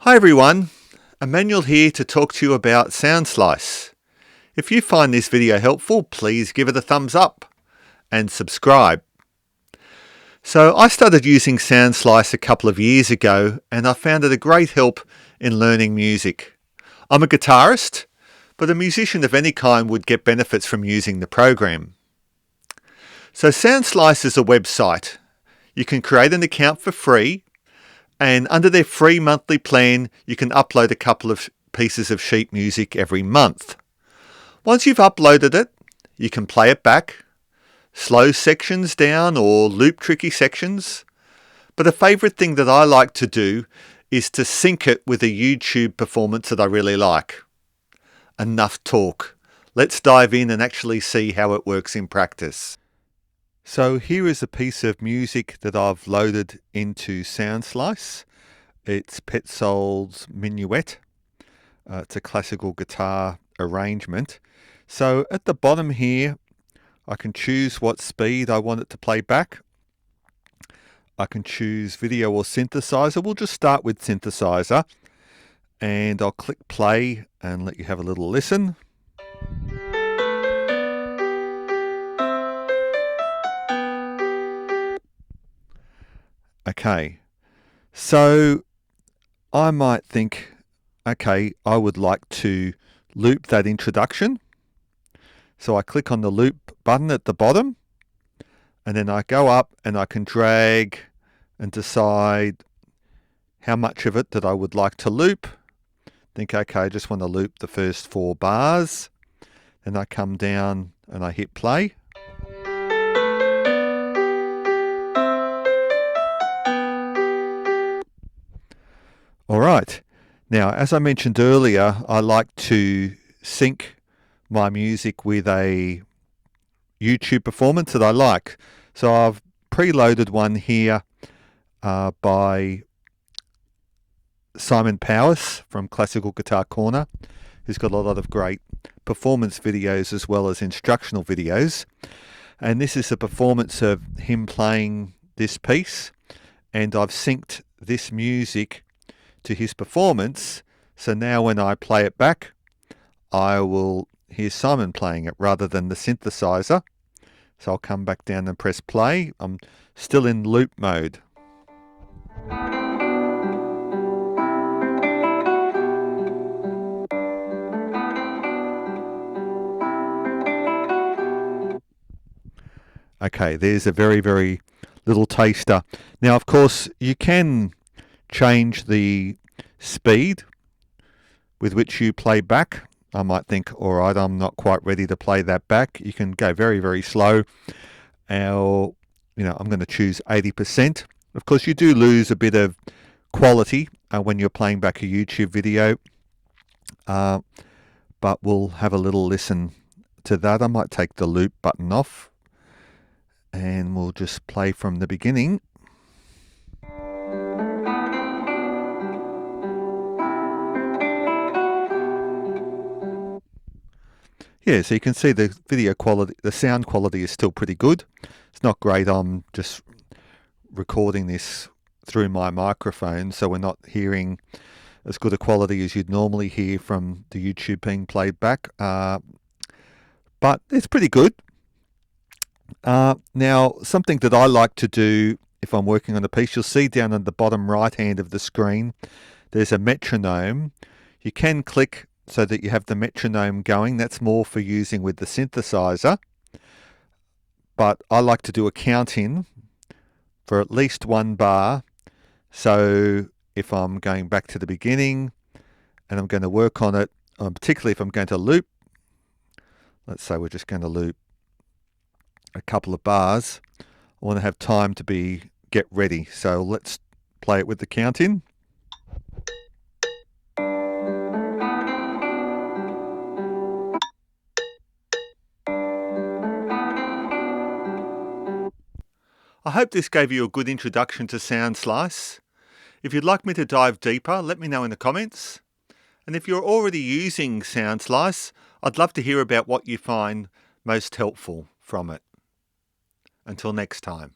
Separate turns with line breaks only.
Hi everyone, Emmanuel here to talk to you about Soundslice. If you find this video helpful, please give it a thumbs up and subscribe. So I started using Soundslice a couple of years ago and I found it a great help in learning music. I'm a guitarist, but a musician of any kind would get benefits from using the program. So Soundslice is a website. You can create an account for free, and under their free monthly plan, you can upload a couple of pieces of sheet music every month. Once you've uploaded it, you can play it back, slow sections down or loop tricky sections. But a favourite thing that I like to do is to sync it with a YouTube performance that I really like. Enough talk. Let's dive in and actually see how it works in practice. So here is a piece of music that I've loaded into Soundslice. It's Petzold's Minuet. It's a classical guitar arrangement. So at the bottom here, I can choose what speed I want it to play back. I can choose video or synthesizer. We'll just start with synthesizer. And I'll click play and let you have a little listen. Okay, so I might think, okay, I would like to loop that introduction. So I click on the loop button at the bottom, and then I go up and I can drag and decide how much of it that I would like to loop. Think, okay, I just want to loop the first 4 bars. Then I come down and I hit play. All right. Now, as I mentioned earlier, I like to sync my music with a YouTube performance that I like. So I've preloaded one here by Simon Powers from Classical Guitar Corner, who's got a lot of great performance videos as well as instructional videos. And this is a performance of him playing this piece, and I've synced this music to his performance. So now when I play it back, I will hear Simon playing it rather than the synthesizer. So I'll come back down and press play. I'm still in loop mode. Okay, there's a very, very little taster. Now, of course, you can change the speed with which you play back. I might think, all right, I'm not quite ready to play that back. You can go very, very slow. Or, I'm going to choose 80%. Of course, you do lose a bit of quality when you're playing back a YouTube video. But we'll have a little listen to that. I might take the loop button off and we'll just play from the beginning. Yeah, so you can see the video quality, the sound quality is still pretty good. It's not great. I'm just recording this through my microphone, so we're not hearing as good a quality as you'd normally hear from the YouTube being played back. But it's pretty good. Now, something that I like to do if I'm working on a piece, you'll see down on the bottom right hand of the screen, there's a metronome. You can click so that you have the metronome going. That's more for using with the synthesizer. But I like to do a count in for at least 1 bar. So if I'm going back to the beginning and I'm going to work on it, particularly if I'm going to loop, let's say we're just going to loop a couple of bars, I want to have time to get ready. So let's play it with the count in. I hope this gave you a good introduction to Soundslice. If you'd like me to dive deeper, let me know in the comments. And if you're already using Soundslice, I'd love to hear about what you find most helpful from it. Until next time.